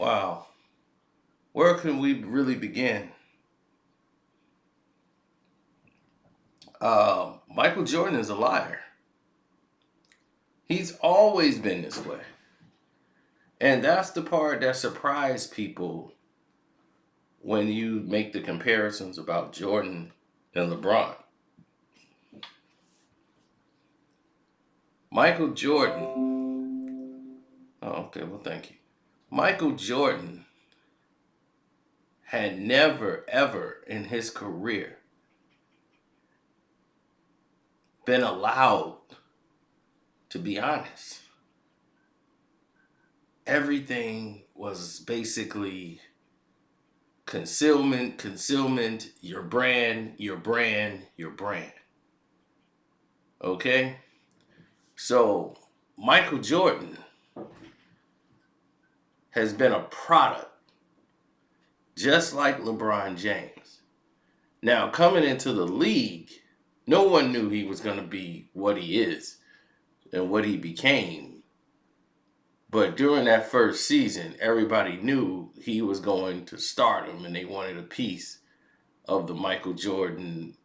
Wow. Where can we really begin? Michael Jordan is a liar. He's always been this way. And that's the part that surprised people when you make the comparisons about Jordan and LeBron. Michael Jordan. Oh, okay, well, thank you. Michael Jordan had never, ever in his career been allowed to be honest. Everything was basically concealment, concealment, your brand, your brand, your brand. Okay? So, Michael Jordan has been a product just like LeBron James. Now, coming into the league, no one knew he was going to be what he is and what he became. But during that first season, everybody knew he was going to start him and they wanted a piece of the Michael Jordan.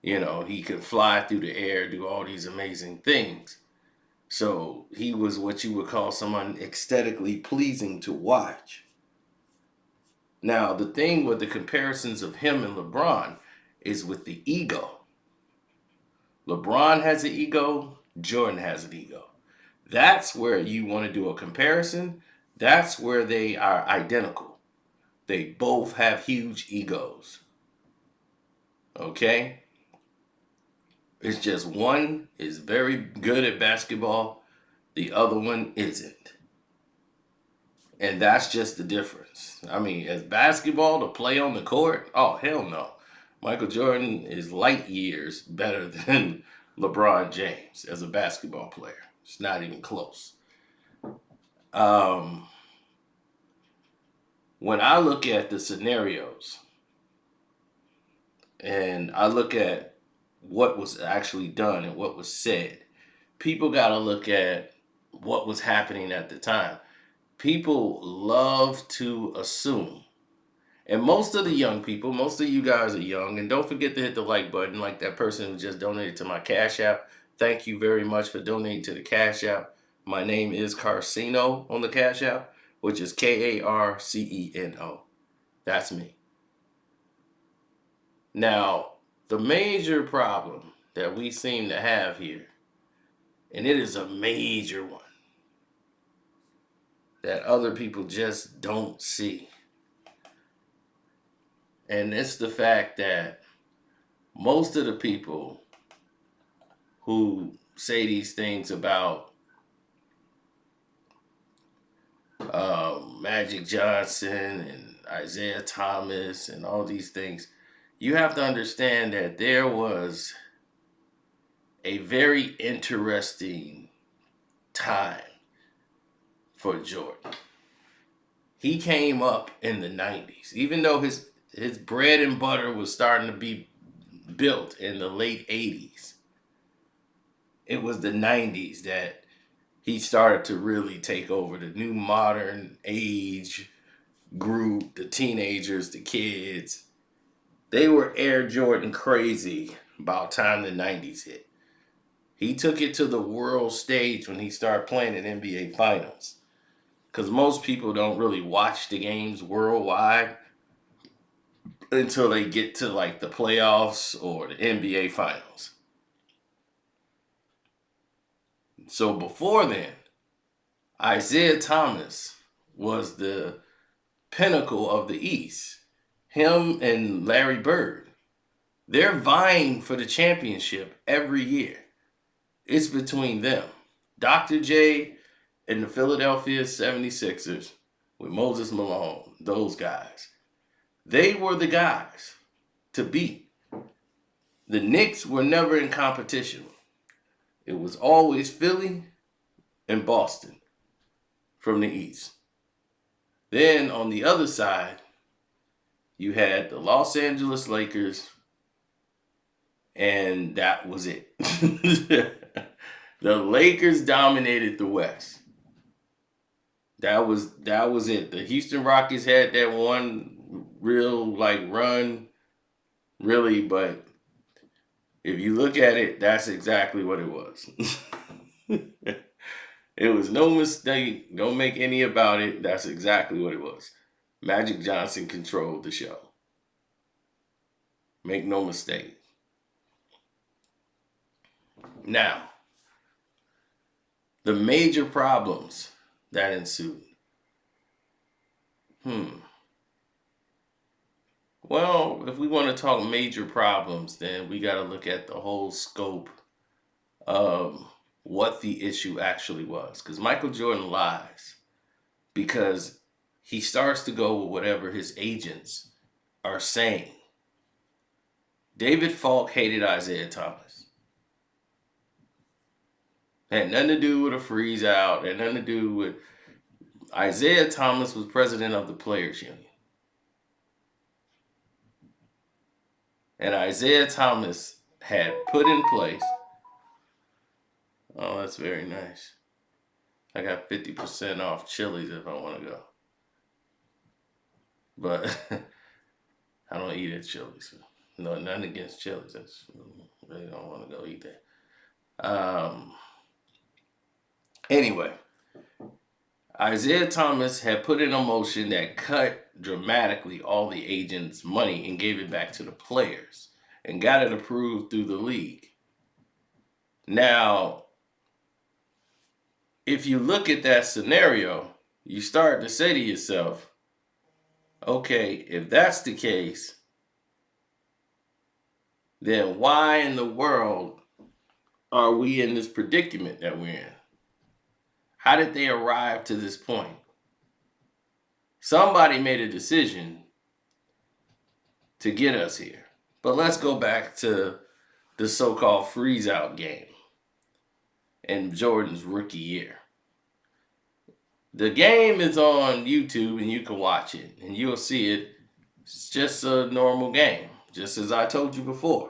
He could fly through the air, do all these amazing things. So he was what you would call someone aesthetically pleasing to watch. Now, the thing with the comparisons of him and LeBron is with the ego. LeBron has an ego, Jordan has an ego. That's where you want to do a comparison. That's where they are identical. They both have huge egos. Okay? It's just one is very good at basketball, the other one isn't. And that's just the difference. I mean, as basketball to play on the court, oh, hell no. Michael Jordan is light years better than LeBron James as a basketball player. It's not even close. Um, when I look at the scenarios and I look at what was actually done and what was said, people got to look at what was happening at the time. People love to assume. And most of the young people, most of you guys are young, and don't forget to hit the like button like that person who just donated to my Cash App. Thank you very much for donating to the Cash App. My name is Carcino on the Cash App, which is Karceno. That's me. Now, the major problem that we seem to have here, and it is a major one that other people just don't see, and it's the fact that most of the people who say these things about Magic Johnson and Isiah Thomas and all these things, you have to understand that there was a very interesting time for Jordan. He came up in the 90s, even though his bread and butter was starting to be built in the late 80s. It was the 90s that he started to really take over the new modern age group, the teenagers, the kids. They were Air Jordan crazy about time the 90s hit. He took it to the world stage when he started playing in NBA Finals. Because most people don't really watch the games worldwide until they get to like the playoffs or the NBA Finals. So before then, Isiah Thomas was the pinnacle of the East. Him and Larry Bird, they're vying for the championship every year. It's between them. Dr. J and the Philadelphia 76ers with Moses Malone, those guys. They were the guys to beat. The Knicks were never in competition. It was always Philly and Boston from the East. Then on the other side, you had the Los Angeles Lakers, and that was it. The Lakers dominated the West. That was it. The Houston Rockets had that one real run, really, but if you look at it, that's exactly what it was. It was no mistake. Don't make any about it. That's exactly what it was. Magic Johnson controlled the show. Make no mistake. Now, the major problems that ensued. Well, if we want to talk major problems, then we got to look at the whole scope of what the issue actually was. Because Michael Jordan lies because he starts to go with whatever his agents are saying. David Falk hated Isiah Thomas. Had nothing to do with a freeze out. Had nothing to do with... Isiah Thomas was president of the Players Union. And Isiah Thomas had put in place... Oh, that's very nice. I got 50% off Chili's if I want to go. But I don't eat at Chili's. No, nothing against Chili's. I really don't want to go eat there. Anyway, Isiah Thomas had put in a motion that cut dramatically all the agents' money and gave it back to the players and got it approved through the league. Now, if you look at that scenario, you start to say to yourself, okay, if that's the case, then why in the world are we in this predicament that we're in? How did they arrive to this point? Somebody made a decision to get us here. But let's go back to the so-called freeze-out game in Jordan's rookie year. The game is on YouTube and you can watch it and you'll see it. It's just a normal game, just as I told you before.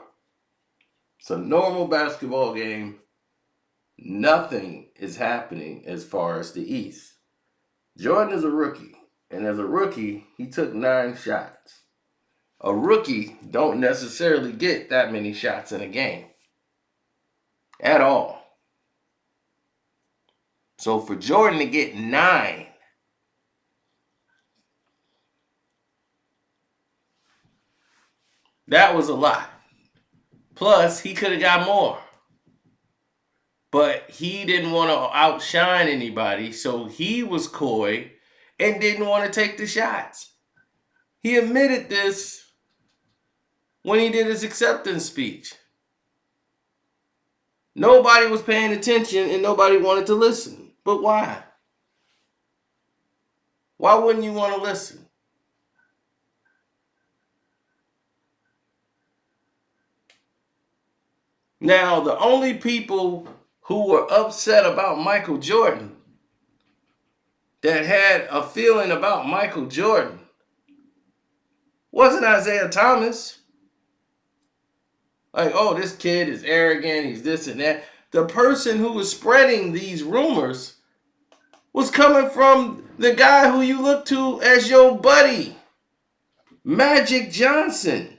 It's a normal basketball game. Nothing is happening as far as the East. Jordan is a rookie, and as a rookie, he took 9 shots. A rookie don't necessarily get that many shots in a game at all. So for Jordan to get 9, that was a lot. Plus, he could have got more. But he didn't want to outshine anybody, so he was coy and didn't want to take the shots. He admitted this when he did his acceptance speech. Nobody was paying attention and nobody wanted to listen. But why? Why wouldn't you want to listen? Now, the only people who were upset about Michael Jordan, that had a feeling about Michael Jordan, wasn't Isiah Thomas. Like, oh, this kid is arrogant, he's this and that. The person who was spreading these rumors was coming from the guy who you look to as your buddy, Magic Johnson.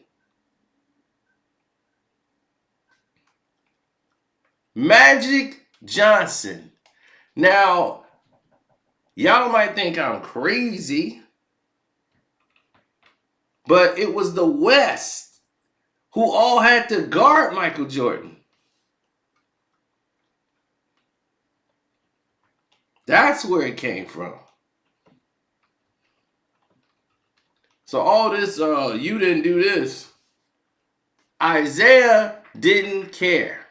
Magic Johnson. Now, y'all might think I'm crazy, but it was the West who all had to guard Michael Jordan. That's where it came from. So all this, you didn't do this. Isiah didn't care.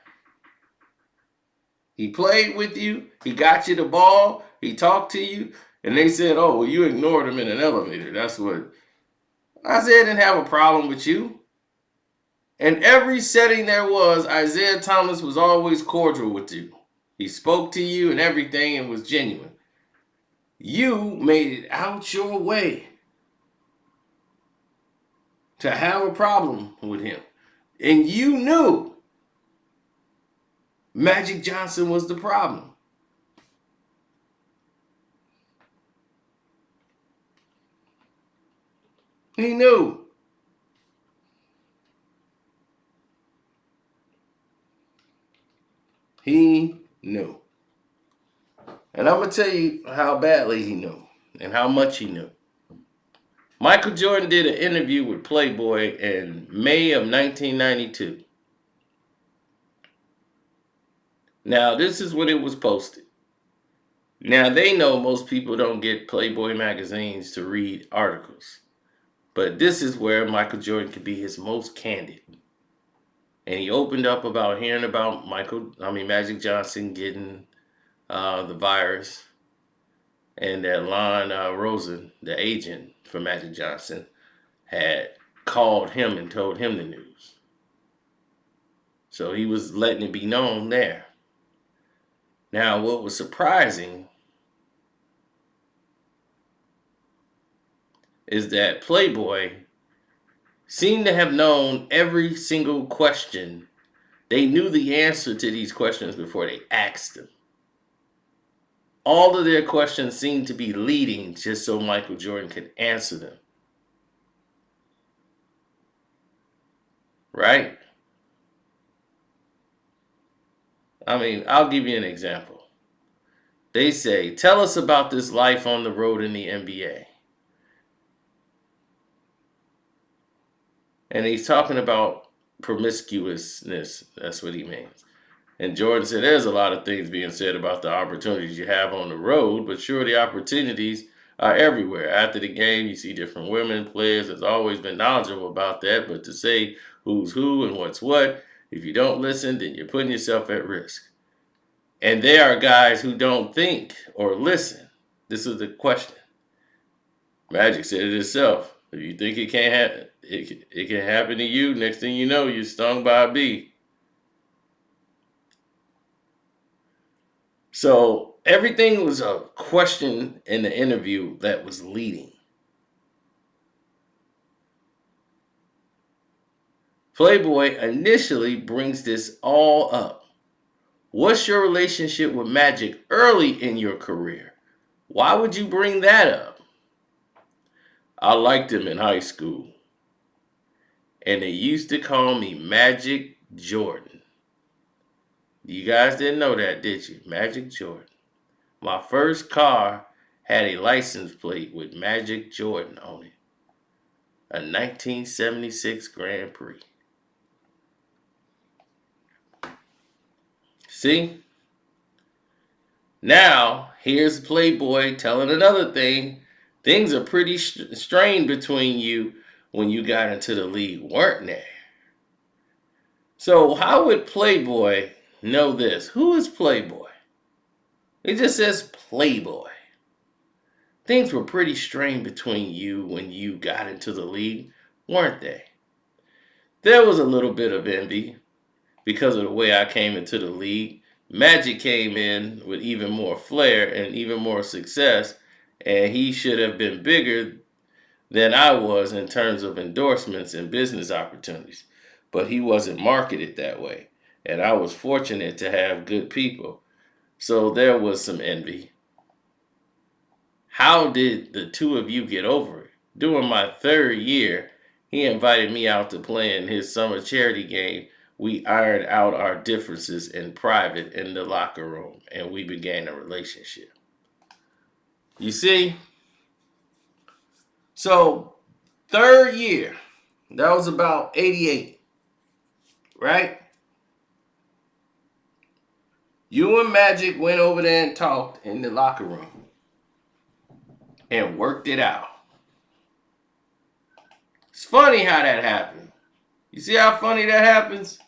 He played with you. He got you the ball. He talked to you. And they said, oh, well, you ignored him in an elevator. That's what. Isiah didn't have a problem with you. In every setting there was, Isiah Thomas was always cordial with you. He spoke to you and everything and was genuine. You made it out your way to have a problem with him. And you knew Magic Johnson was the problem. He knew. He knew. And I'm going to tell you how badly he knew and how much he knew. Michael Jordan did an interview with Playboy in May of 1992. Now, this is what it was posted. Now, they know most people don't get Playboy magazines to read articles. But this is where Michael Jordan could be his most candid. And he opened up about hearing about Magic Johnson getting the virus, and that Lon Rosen, the agent for Magic Johnson, had called him and told him the news. So he was letting it be known there. Now, what was surprising is that Playboy seemed to have known every single question. They knew the answer to these questions before they asked them. All of their questions seemed to be leading just so Michael Jordan could answer them. Right? I mean, I'll give you an example. They say, tell us about this life on the road in the NBA. And he's talking about promiscuousness. That's what he means. And Jordan said, there's a lot of things being said about the opportunities you have on the road, but sure, the opportunities are everywhere. After the game, you see different women, players. Has always been knowledgeable about that, but to say who's who and what's what, if you don't listen, then you're putting yourself at risk. And there are guys who don't think or listen. This is the question. Magic said it itself. If you think it can't happen, it can happen to you. Next thing you know, you're stung by a bee. So everything was a question in the interview that was leading. Playboy initially brings this all up. What's your relationship with Magic early in your career? Why would you bring that up? I liked him in high school. And they used to call me Magic Jordan. You guys didn't know that, did you? Magic Jordan. My first car had a license plate with Magic Jordan on it. A 1976 Grand Prix. See? Now, here's Playboy telling another thing. Things are pretty strained between you when you got into the league, weren't they? So how would Playboy know this? Who is Playboy? It just says Playboy. Things were pretty strained between you when you got into the league, weren't they? There was a little bit of envy because of the way I came into the league. Magic came in with even more flair and even more success, and he should have been bigger than I was in terms of endorsements and business opportunities. But he wasn't marketed that way, and I was fortunate to have good people. So there was some envy. How did the two of you get over it? During my third year, he invited me out to play in his summer charity game. We ironed out our differences in private in the locker room, and we began a relationship. You see? So, third year, that was about 88, right? You and Magic went over there and talked in the locker room and worked it out. It's funny how that happened. You see how funny that happens?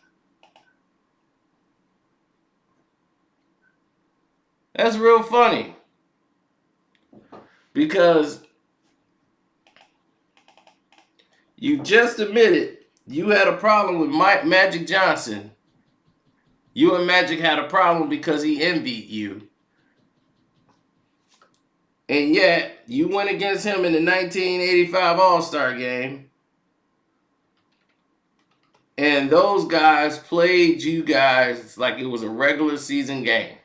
That's real funny. Because you just admitted you had a problem with Magic Johnson. You and Magic had a problem because he envied you. And yet, you went against him in the 1985 All-Star game. And those guys played you guys like it was a regular season game.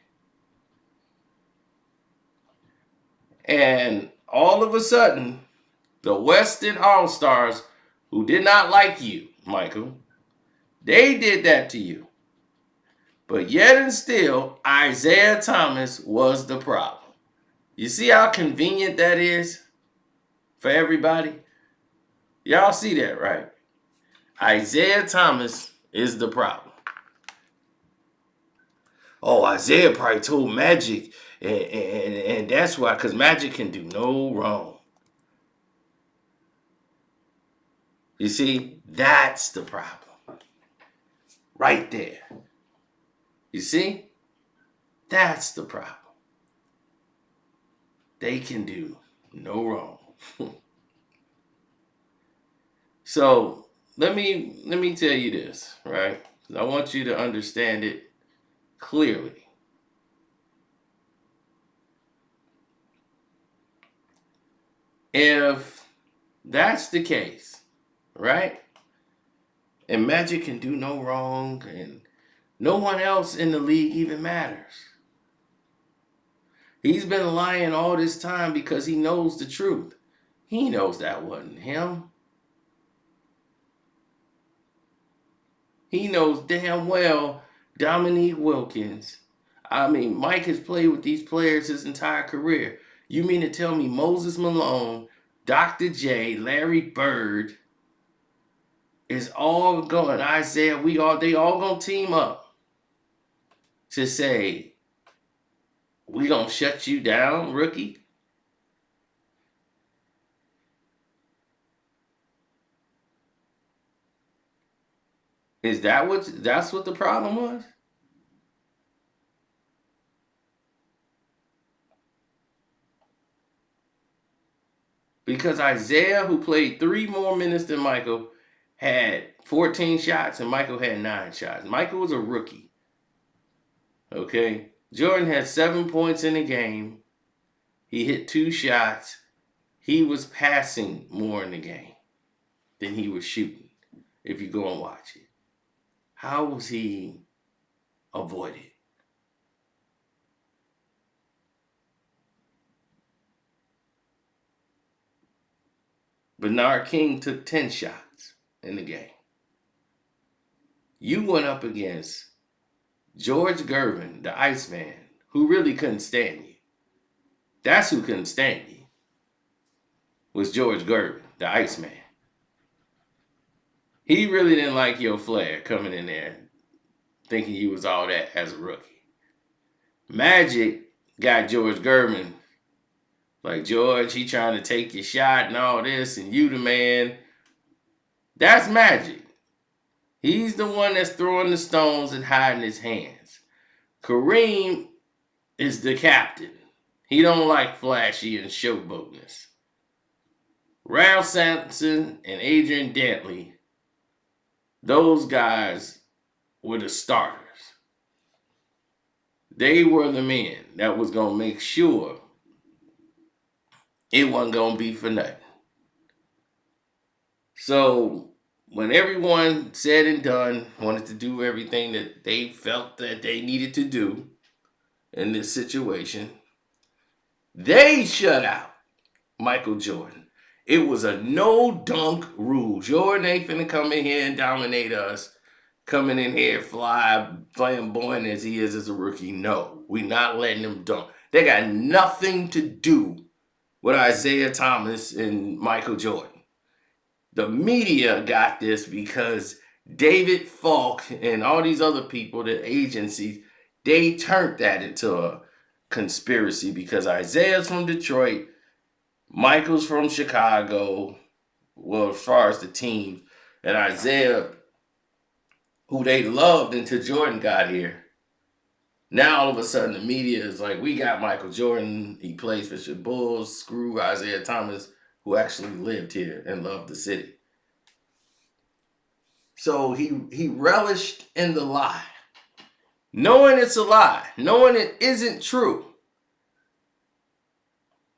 And all of a sudden, The Western All-Stars who did not like you, Michael, they did that to you. But yet and still, Isiah Thomas was the problem. You see how convenient that is for everybody? Y'all see that, right? Isiah Thomas is the problem. Oh, Isiah probably told Magic, and that's why, because Magic can do no wrong. You see, that's the problem. Right there. You see? That's the problem. They can do no wrong. So let me tell you this, right? I want you to understand it clearly. If that's the case, right? And Magic can do no wrong, and no one else in the league even matters. He's been lying all this time because he knows the truth. He knows that wasn't him. He knows damn well Dominique Wilkins. I mean, Mike has played with these players his entire career. You mean to tell me Moses Malone, Dr. J, Larry Bird is all going, Isiah, they all gonna team up to say, we gonna shut you down, rookie? That's what the problem was? Because Isiah, who played 3 more minutes than Michael, had 14 shots and Michael had 9 shots. Michael was a rookie. Okay? Jordan had 7 points in the game. He hit 2 shots. He was passing more in the game than he was shooting, if you go and watch it. How was he avoided? Bernard King took 10 shots in the game. You went up against George Gervin, the Iceman, who really couldn't stand you. That's who couldn't stand you, was George Gervin, the Iceman. He really didn't like your flair coming in there thinking you was all that as a rookie. Magic got George Gervin like, George, he trying to take your shot and all this, and you the man. That's Magic. He's the one that's throwing the stones and hiding his hands. Kareem is the captain. He don't like flashy and showboatness. Ralph Sampson and Adrian Dantley, those guys were the starters. They were the men that was going to make sure it wasn't going to be for nothing. So when everyone said and done wanted to do everything that they felt that they needed to do in this situation, they shut out Michael Jordan. It was a no-dunk rule. Jordan ain't finna come in here and dominate us, coming in here flamboyant as he is as a rookie. No, we not letting him dunk. They got nothing to do with Isiah Thomas and Michael Jordan. The media got this because David Falk and all these other people, the agencies, they turned that into a conspiracy because Isiah's from Detroit, Michael's from Chicago, well, as far as the team, and Isiah, who they loved until Jordan got here. Now all of a sudden the media is like, we got Michael Jordan, he plays for the Bulls, screw Isiah Thomas, who actually lived here and loved the city. So he relished in the lie, knowing it's a lie, knowing it isn't true.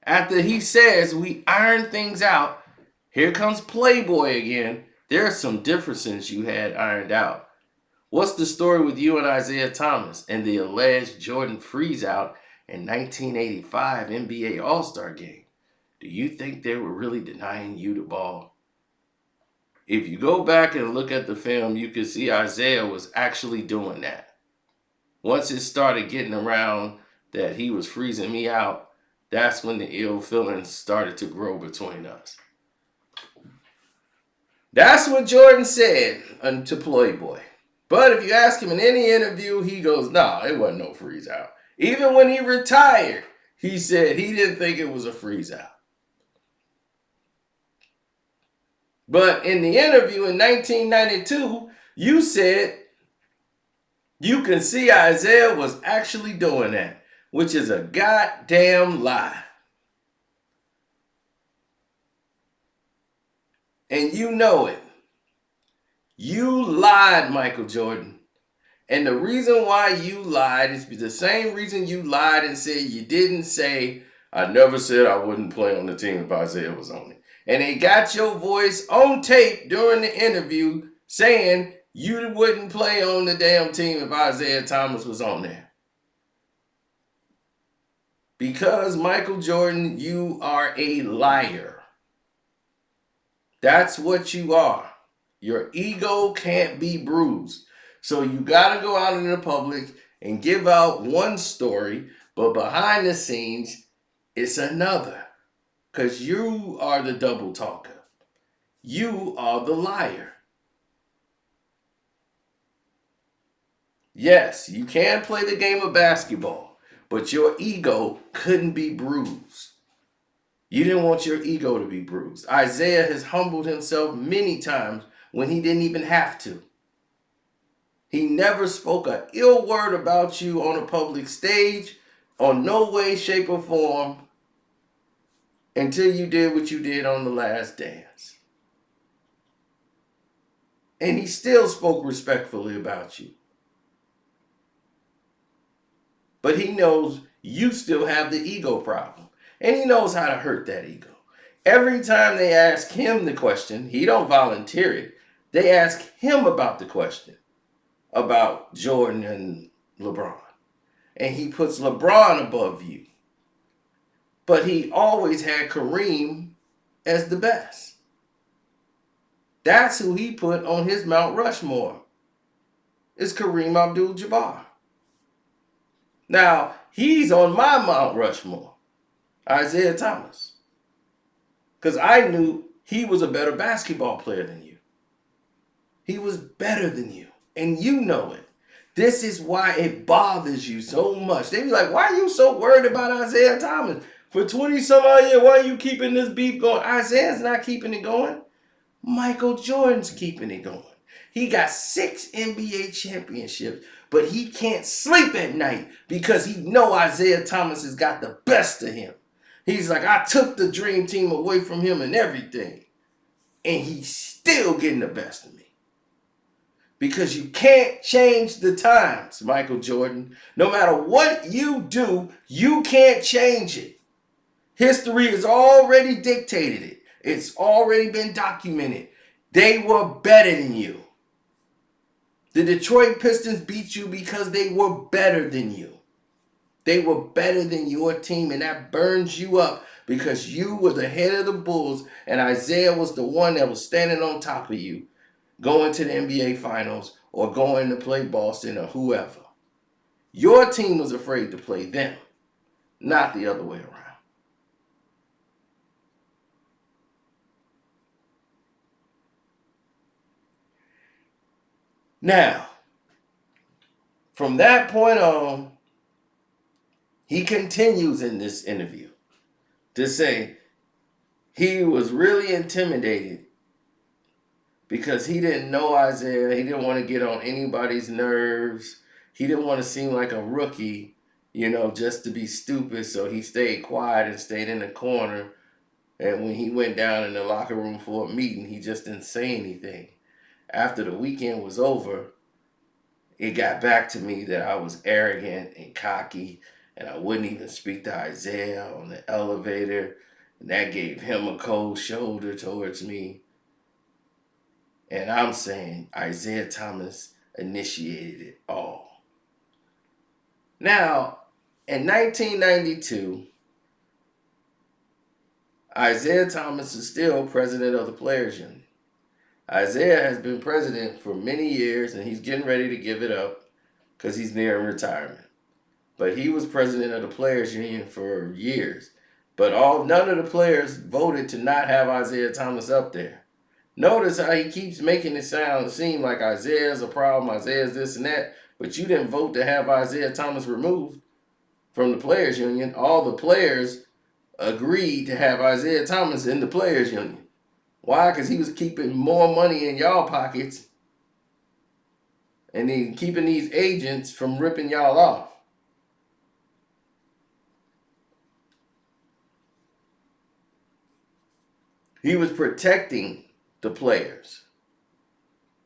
After he says we iron things out, here comes Playboy again. There are some differences you had ironed out. What's the story with you and Isiah Thomas and the alleged Jordan freeze out in 1985 NBA All-Star game? do you think they were really denying you the ball? If you go back and look at the film, you can see Isiah was actually doing that. Once it started getting around that he was freezing me out, that's when the ill feelings started to grow between us. That's what Jordan said to Playboy. But if you ask him in any interview, he goes, no, it wasn't no freeze out. Even when he retired, he said he didn't think it was a freeze out. But in the interview in 1992, you said you can see Isiah was actually doing that, which is a goddamn lie. And you know it. You lied, Michael Jordan. And the reason why you lied is the same reason you lied and said you didn't say, I never said I wouldn't play on the team if Isiah was on it. And they got your voice on tape during the interview saying you wouldn't play on the damn team if Isiah Thomas was on there. Because, Michael Jordan, you are a liar. That's what you are. Your ego can't be bruised. So you got to go out in the public and give out one story, but behind the scenes, it's another. Because you are the double talker. You are the liar. Yes, you can play the game of basketball, but your ego couldn't be bruised. You didn't want your ego to be bruised. Isiah has humbled himself many times when he didn't even have to. He never spoke an ill word about you on a public stage, on no way, shape, or form, until you did what you did on The Last Dance. And he still spoke respectfully about you. But he knows you still have the ego problem. And he knows how to hurt that ego. Every time they ask him the question, he don't volunteer it. They ask him about the question about Jordan and LeBron. And he puts LeBron above you. But he always had Kareem as the best. That's who he put on his Mount Rushmore. It's Kareem Abdul-Jabbar. Now, he's on my Mount Rushmore, Isiah Thomas. Because I knew he was a better basketball player than you. He was better than you. And you know it. This is why it bothers you so much. They be like, why are you so worried about Isiah Thomas? For 20 some odd years, why are you keeping this beef going? Isaiah's not keeping it going. Michael Jordan's keeping it going. He got 6 NBA championships, but he can't sleep at night because he know Isiah Thomas has got the best of him. He's like, I took the dream team away from him and everything. And he's still getting the best of me. Because you can't change the times, Michael Jordan. No matter what you do, you can't change it. History has already dictated it. It's already been documented. They were better than you. The Detroit Pistons beat you because they were better than you. They were better than your team, and that burns you up because you were the head of the Bulls, and Isiah was the one that was standing on top of you, going to the NBA Finals or going to play Boston or whoever. Your team was afraid to play them, not the other way around. Now, from that point on, he continues in this interview to say he was really intimidated because he didn't know Isiah. He didn't want to get on anybody's nerves. He didn't want to seem like a rookie, just to be stupid. So he stayed quiet and stayed in the corner. And when he went down in the locker room for a meeting, he just didn't say anything. After the weekend was over, it got back to me that I was arrogant and cocky, and I wouldn't even speak to Isiah on the elevator, and that gave him a cold shoulder towards me. And I'm saying Isiah Thomas initiated it all. Now, in 1992, Isiah Thomas is still president of the Players Union. Isiah has been president for many years, and he's getting ready to give it up because he's nearing retirement. But he was president of the Players Union for years. But none of the players voted to not have Isiah Thomas up there. Notice how he keeps making it seem like Isiah's a problem, Isiah's this and that, but you didn't vote to have Isiah Thomas removed from the Players Union. All the players agreed to have Isiah Thomas in the Players Union. Why? Because he was keeping more money in y'all pockets and then keeping these agents from ripping y'all off. He was protecting the players.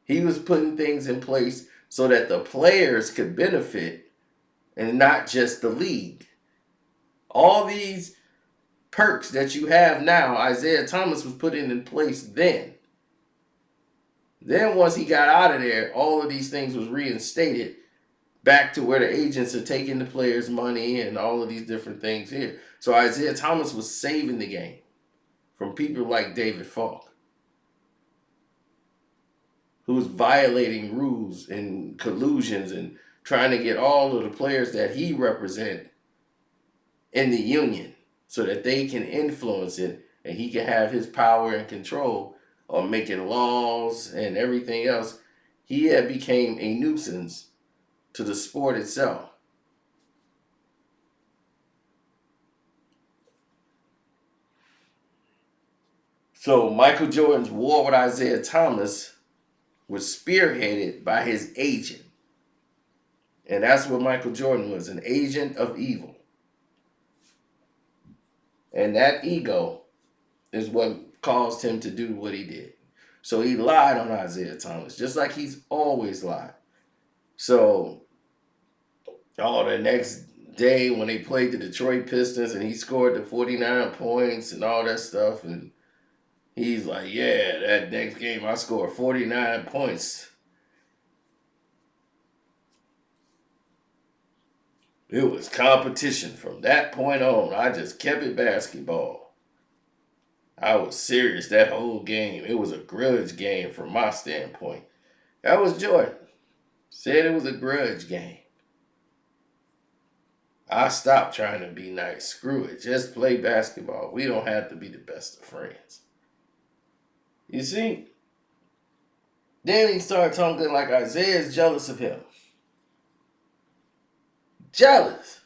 He was putting things in place so that the players could benefit and not just the league. All these perks that you have now, Isiah Thomas was putting in place then. Then once he got out of there, all of these things was reinstated back to where the agents are taking the players' money and all of these different things here. So Isiah Thomas was saving the game from people like David Falk, who was violating rules and collusions and trying to get all of the players that he represents in the union so that they can influence it and he can have his power and control on making laws and everything else. He had became a nuisance to the sport itself. So Michael Jordan's war with Isiah Thomas was spearheaded by his agent. And that's what Michael Jordan was, an agent of evil. And that ego is what caused him to do what he did. So he lied on Isiah Thomas, just like he's always lied. So the next day when they played the Detroit Pistons and he scored the 49 points and all that stuff, and he's like, yeah, that next game I scored 49 points. It was competition from that point on. I just kept it basketball. I was serious that whole game. It was a grudge game from my standpoint. That was Jordan. Said it was a grudge game. I stopped trying to be nice. Screw it. Just play basketball. We don't have to be the best of friends. You see? Then he started talking like Isiah's jealous of him. Jealous.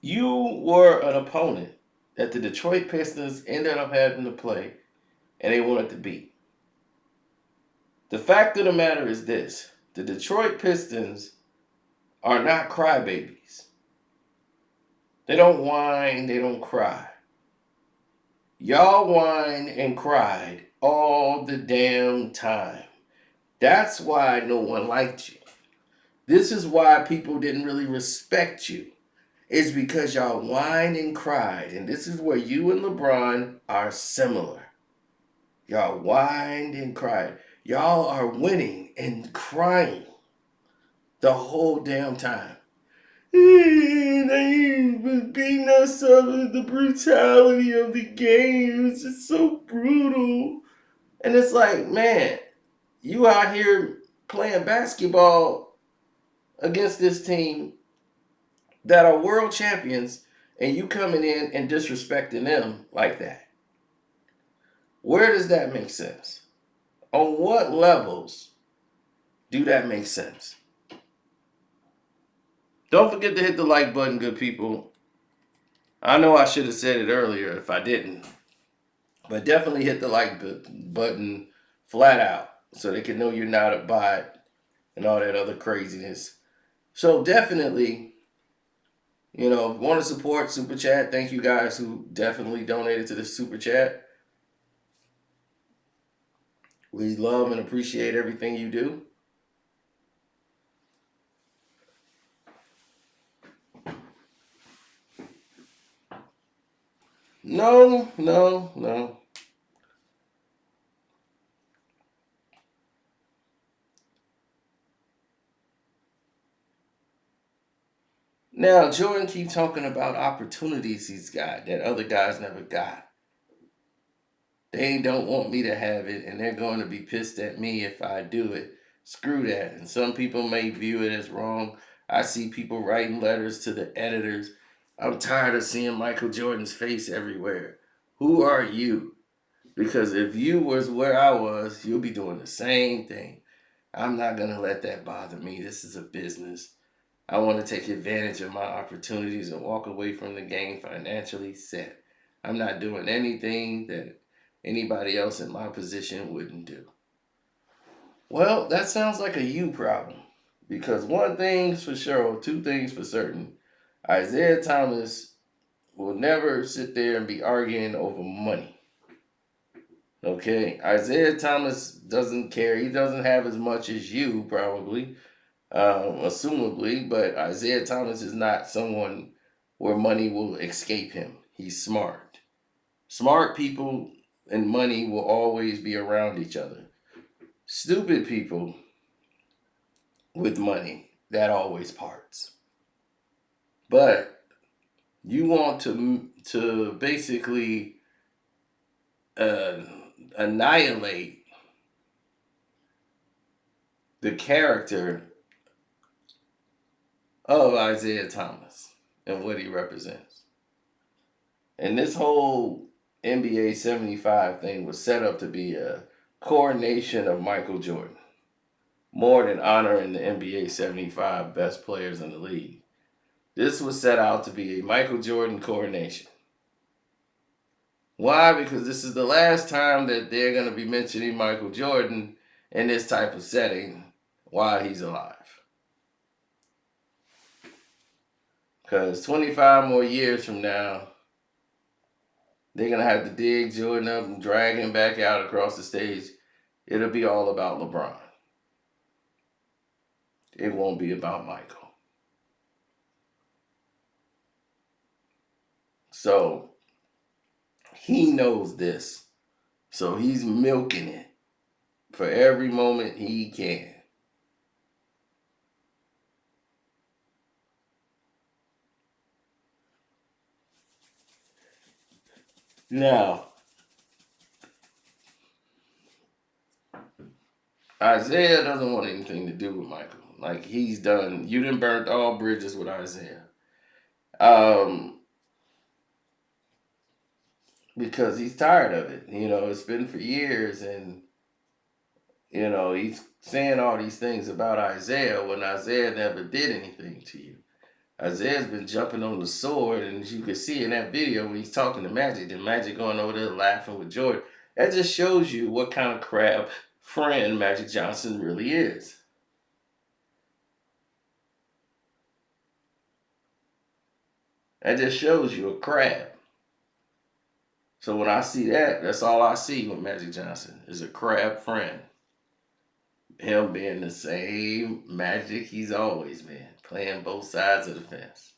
You were an opponent that the Detroit Pistons ended up having to play and they wanted to beat. The fact of the matter is this: the Detroit Pistons are not crybabies. They don't whine, they don't cry. Y'all whined and cried all the damn time. That's why no one liked you. This is why people didn't really respect you. It's because y'all whined and cried. And this is where you and LeBron are similar. Y'all whined and cried. Y'all are winning and crying the whole damn time. They been beating us up with the brutality of the game. It's just so brutal. And it's like, man, you out here playing basketball against this team that are world champions and you coming in and disrespecting them like that. Where does that make sense? On what levels do that make sense? Don't forget to hit the like button, good people. I know I should have said it earlier if I didn't. But definitely hit the like button flat out so they can know you're not a bot and all that other craziness. So definitely, want to support Super Chat. Thank you guys who definitely donated to the Super Chat. We love and appreciate everything you do. No. Now, Jordan keeps talking about opportunities he's got that other guys never got. They don't want me to have it, and they're going to be pissed at me if I do it. Screw that. And some people may view it as wrong. I see people writing letters to the editors. I'm tired of seeing Michael Jordan's face everywhere. Who are you? Because if you was where I was, you'll be doing the same thing. I'm not going to let that bother me. This is a business. I want to take advantage of my opportunities and walk away from the game financially set. I'm not doing anything that anybody else in my position wouldn't do. Well, that sounds like a you problem. Because one thing's for sure, or two things for certain. Isiah Thomas will never sit there and be arguing over money. Okay? Isiah Thomas doesn't care. He doesn't have as much as you, probably, assumably, but Isiah Thomas is not someone where money will escape him. He's smart. Smart people and money will always be around each other. Stupid people with money, that always parts. But you want to basically annihilate the character of Isiah Thomas and what he represents. And this whole NBA 75 thing was set up to be a coronation of Michael Jordan, more than honoring the NBA 75 best players in the league. This was set out to be a Michael Jordan coronation. Why? Because this is the last time that they're going to be mentioning Michael Jordan in this type of setting while he's alive. Because 25 more years from now, they're going to have to dig Jordan up and drag him back out across the stage. It'll be all about LeBron. It won't be about Michael. So he knows this. So he's milking it for every moment he can. Now, Isiah doesn't want anything to do with Michael. Like, he's done. You done burnt all bridges with Isiah. Because he's tired of it. You know, it's been for years, and, you know, he's saying all these things about Isiah when Isiah never did anything to you. Isiah's been jumping on the sword, and as you can see in that video when he's talking to Magic, and Magic going over there laughing with Jordan, that just shows you what kind of crap friend Magic Johnson really is. That just shows you a crab. So when I see that, that's all I see with Magic Johnson is a crab friend. Him being the same Magic he's always been, playing both sides of the fence.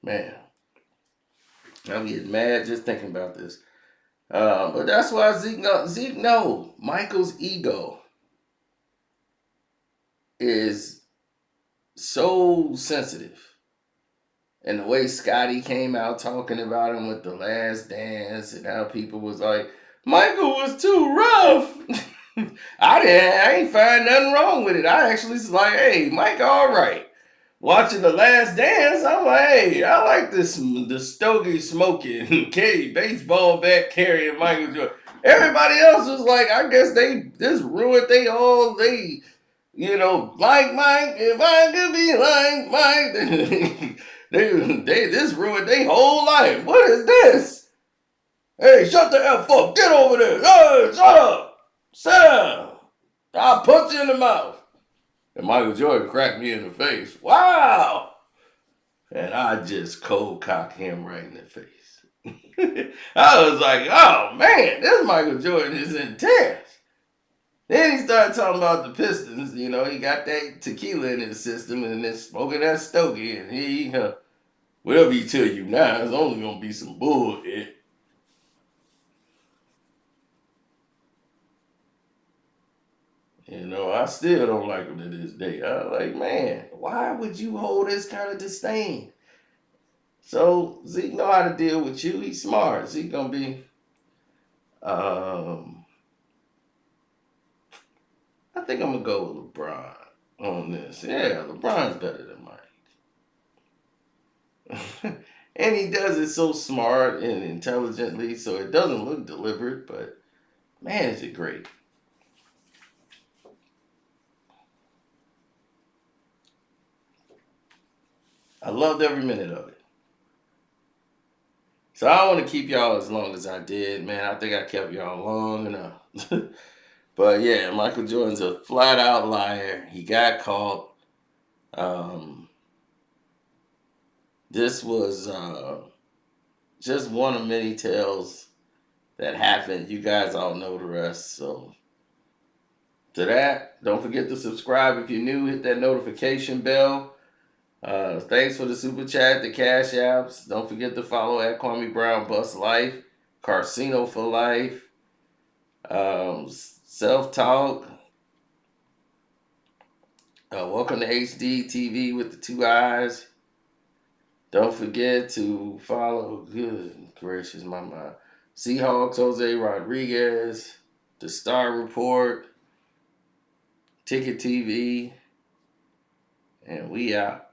Man, I'm getting mad just thinking about this. But that's why Zeke know Michael's ego is so sensitive. And the way Scotty came out talking about him with the last dance and how people was like, Michael was too rough. I ain't find nothing wrong with it. I actually was like, hey, Mike, all right. Watching the last dance, I'm like, hey, I like this the stogie smoking, baseball bat carrying Michael Jordan. Everybody else was like, I guess they just ruined like Mike, if I could be like Mike. they this ruined their whole life. What is this? Hey, shut the F up. Get over there. Hey, shut up. Sit down. I'll punch you in the mouth. And Michael Jordan cracked me in the face. Wow. And I just cold cock him right in the face. I was like, oh man, this Michael Jordan is intense. Then he started talking about the Pistons. You know, he got that tequila in his system and then smoking that stogie. And he, whatever he tell you now, it's only going to be some bullshit. You know, I still don't like him to this day. I'm like, man, why would you hold this kind of disdain? So Zeke know how to deal with you. He's smart. Zeke gonna be. Um, I think I'm gonna go with LeBron on this. Yeah, LeBron's better than Mike, and he does it so smart and intelligently, so it doesn't look deliberate. But man, is it great! I loved every minute of it. So I don't want to keep y'all as long as I did, man. I think I kept y'all long enough. But yeah, Michael Jordan's a flat out liar. He got caught. Um, this was just one of many tales that happened. You guys all know the rest. So to that, don't forget to subscribe if you're new. Hit that notification bell. Thanks for the super chat, the cash apps. Don't forget to follow at Kwame Brown Bust Life, Carcino for Life, Self Talk. Welcome to HD TV with the two eyes. Don't forget to follow. Good gracious, my mind. Seahawks, Jose Rodriguez, The Star Report, Ticket TV, and we out.